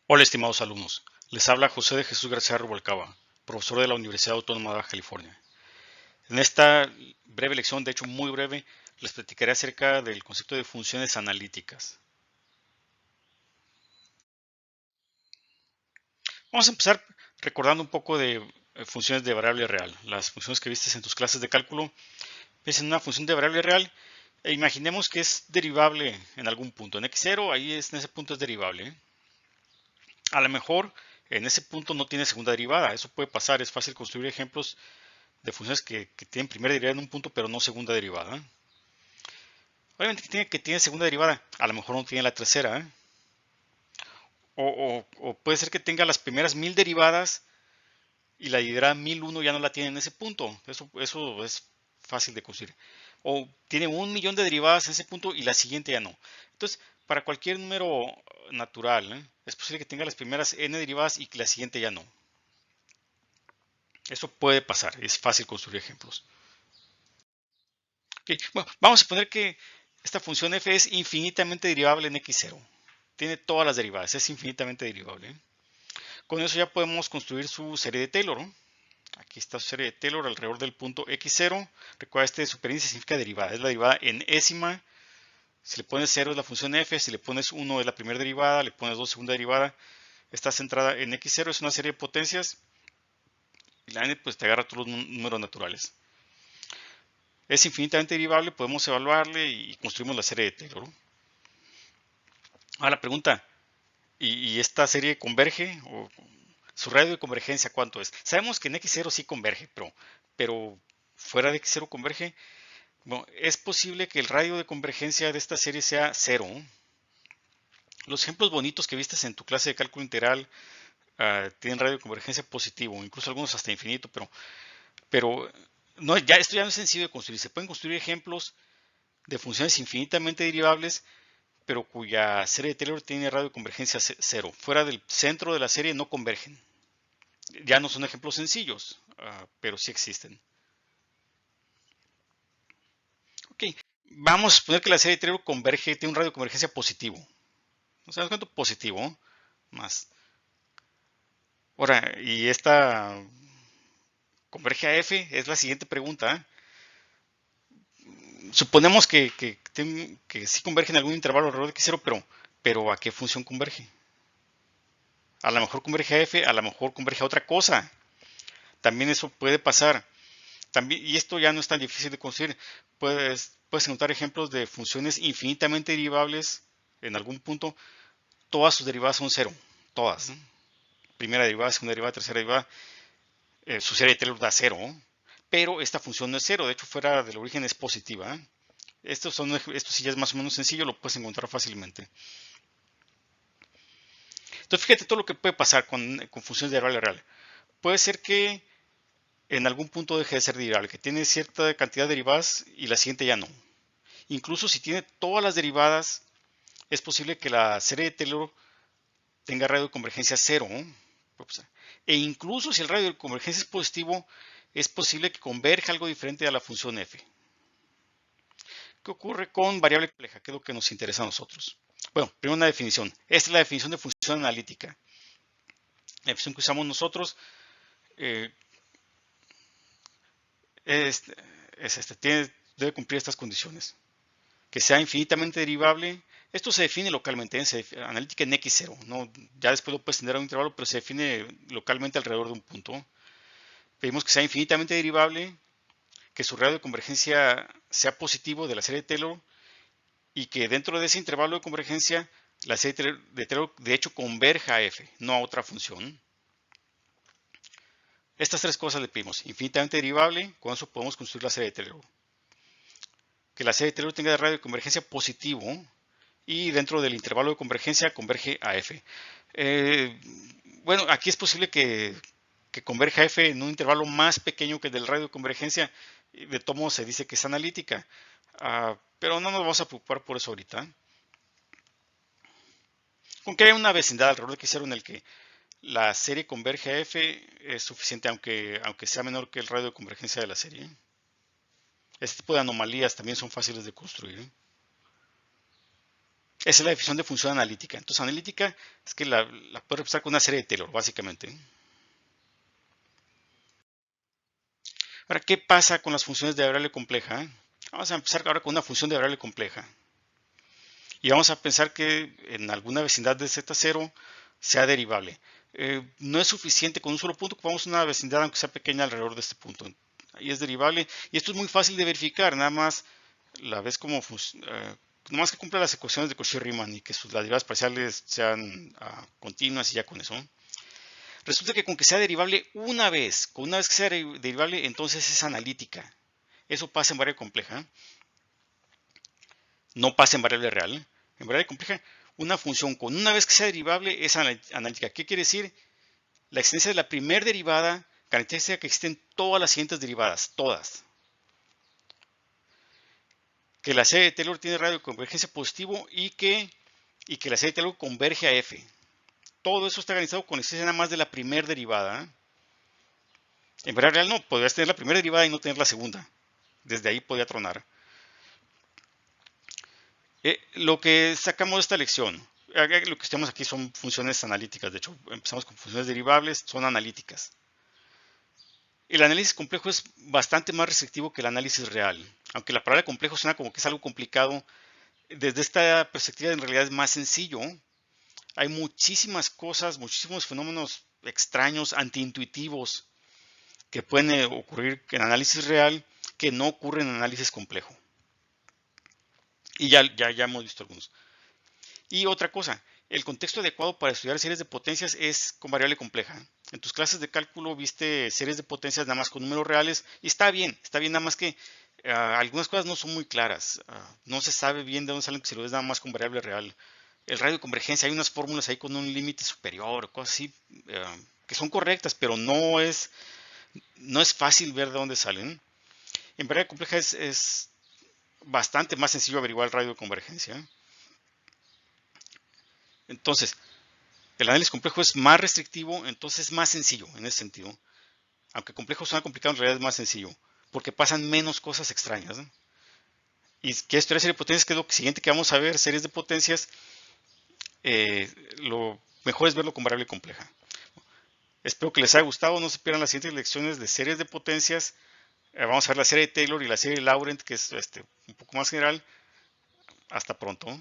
Hola, estimados alumnos. Les habla José de Jesús García Rubalcaba, profesor de la Universidad Autónoma de Baja California. En esta breve lección, de hecho muy breve, les platicaré acerca del concepto de funciones analíticas. Vamos a empezar recordando un poco de funciones de variable real. Las funciones que viste en tus clases de cálculo. Piensa en una función de variable real e imaginemos que es derivable en algún punto. En x0, en ese punto es derivable. A lo mejor en ese punto no tiene segunda derivada. Eso puede pasar. Es fácil construir ejemplos de funciones que tienen primera derivada en un punto, pero no segunda derivada. Obviamente que tiene segunda derivada, a lo mejor no tiene la tercera. O puede ser que tenga las primeras 1000 derivadas y la derivada 1001 ya no la tiene en ese punto. Eso es fácil de construir. O tiene 1.000.000 de derivadas en ese punto y la siguiente ya no. Entonces, para cualquier número natural, es posible que tenga las primeras n derivadas y que la siguiente ya no. Eso puede pasar, es fácil construir ejemplos. Okay. Bueno, vamos a poner que esta función f es infinitamente derivable en x0. Tiene todas las derivadas, es infinitamente derivable. Con eso ya podemos construir su serie de Taylor. Aquí está su serie de Taylor alrededor del punto x0. Recuerda, este superíndice significa derivada, es la derivada enésima. Si le pones 0 es la función f, si le pones 1 es la primera derivada, le pones 2 segunda derivada. Está centrada en x0, es una serie de potencias. Y la n pues te agarra todos los números naturales. Es infinitamente derivable, podemos evaluarle y construimos la serie de Taylor. Ahora la pregunta, ¿y esta serie converge? ¿O su radio de convergencia cuánto es? Sabemos que en x0 sí converge, pero fuera de x0 converge. Bueno, es posible que el radio de convergencia de esta serie sea 0. Los ejemplos bonitos que viste en tu clase de cálculo integral tienen radio de convergencia positivo, incluso algunos hasta infinito, pero no, esto ya no es sencillo de construir. Se pueden construir ejemplos de funciones infinitamente derivables pero cuya serie de Taylor tiene radio de convergencia 0. Fuera del centro de la serie no convergen. Ya no son ejemplos sencillos, pero sí existen. Ok, vamos a suponer que la serie de Taylor converge, tiene un radio de convergencia positivo. ¿No sabes cuánto positivo? Más. Ahora, ¿y esta converge a f? Es la siguiente pregunta. Suponemos que sí converge en algún intervalo alrededor de x0, pero ¿a qué función converge? A lo mejor converge a f, a lo mejor converge a otra cosa. También eso puede pasar. También, y esto ya no es tan difícil de conseguir. Puedes encontrar ejemplos de funciones infinitamente derivables en algún punto. Todas sus derivadas son cero. Todas. ¿No? Primera derivada, segunda derivada, tercera derivada. Su serie de Taylor da cero. Pero esta función no es cero. De hecho, fuera del origen es positiva. Esto sí ya es más o menos sencillo. Lo puedes encontrar fácilmente. Entonces, fíjate todo lo que puede pasar con funciones de variable real. Puede ser que en algún punto deje de ser derivable, que tiene cierta cantidad de derivadas y la siguiente ya no. Incluso si tiene todas las derivadas, es posible que la serie de Taylor tenga radio de convergencia cero. E incluso si el radio de convergencia es positivo, es posible que converja algo diferente a la función f. ¿Qué ocurre con variable compleja? ¿Qué es lo que nos interesa a nosotros? Bueno, primero una definición. Esta es la definición de función analítica. La definición que usamos nosotros eh, es, debe cumplir estas condiciones. Que sea infinitamente derivable. Esto se define localmente, analítica en x0. ¿No? Ya después lo puedes tener a un intervalo, pero se define localmente alrededor de un punto. Pedimos que sea infinitamente derivable, que su radio de convergencia sea positivo de la serie de Taylor y que dentro de ese intervalo de convergencia la serie de Taylor de hecho converja a f, no a otra función. Estas tres cosas le pedimos. Infinitamente derivable, con eso podemos construir la serie de Taylor. Que la serie de Taylor tenga radio de convergencia positivo, y dentro del intervalo de convergencia converge a f. Eh, bueno, aquí es posible que converja a f en un intervalo más pequeño que el del radio de convergencia. De todo modo se dice que es analítica. Pero no nos vamos a preocupar por eso ahorita. Con que haya una vecindad alrededor de x0 en el que la serie converge a f es suficiente, aunque sea menor que el radio de convergencia de la serie. Este tipo de anomalías también son fáciles de construir. Esa es la definición de función analítica. Entonces, analítica es que la puedes representar con una serie de Taylor, básicamente. Ahora, ¿qué pasa con las funciones de variable compleja? Vamos a empezar ahora con una función de variable compleja. Y vamos a pensar que en alguna vecindad de Z0 sea derivable. No es suficiente con un solo punto, ocupamos una vecindad aunque sea pequeña alrededor de este punto. Ahí es derivable. Y esto es muy fácil de verificar, nada más la ves como nada más que cumpla las ecuaciones de Cauchy-Riemann y que sus las derivadas parciales sean continuas y ya con eso. Resulta que con que sea derivable con una vez que sea derivable, entonces es analítica. Eso pasa en variable compleja, no pasa en variable real. En variable compleja, una función con una vez que sea derivable es analítica. ¿Qué quiere decir? La existencia de la primera derivada garantiza que existen todas las siguientes derivadas, todas. Que la serie de Taylor tiene radio de convergencia positivo y que la serie de Taylor converge a f. Todo eso está garantizado con la existencia nada más de la primera derivada. En variable real no, podrías tener la primera derivada y no tener la segunda. Desde ahí podía tronar. Lo que sacamos de esta lección, lo que tenemos aquí son funciones analíticas. De hecho, empezamos con funciones derivables, son analíticas. El análisis complejo es bastante más restrictivo que el análisis real. Aunque la palabra complejo suena como que es algo complicado, desde esta perspectiva en realidad es más sencillo. Hay muchísimas cosas, muchísimos fenómenos extraños, antiintuitivos, que pueden ocurrir en análisis real que no ocurren en análisis complejo. Y ya hemos visto algunos. Y otra cosa, el contexto adecuado para estudiar series de potencias es con variable compleja. En tus clases de cálculo viste series de potencias nada más con números reales y está bien nada más que algunas cosas no son muy claras. No se sabe bien de dónde salen si lo ves nada más con variable real. El radio de convergencia, hay unas fórmulas ahí con un límite superior, cosas así que son correctas, pero no es fácil ver de dónde salen. En variable compleja es bastante más sencillo averiguar el radio de convergencia. Entonces, el análisis complejo es más restrictivo, entonces es más sencillo en ese sentido. Aunque complejo suena complicado, en realidad es más sencillo, porque pasan menos cosas extrañas, ¿no? Y que estudiar serie de potencias, que es lo siguiente que vamos a ver, series de potencias, lo mejor es verlo con variable compleja. Espero que les haya gustado, no se pierdan las siguientes lecciones de series de potencias. Vamos a ver la serie de Taylor y la serie de Laurent, que es un poco más general. Hasta pronto.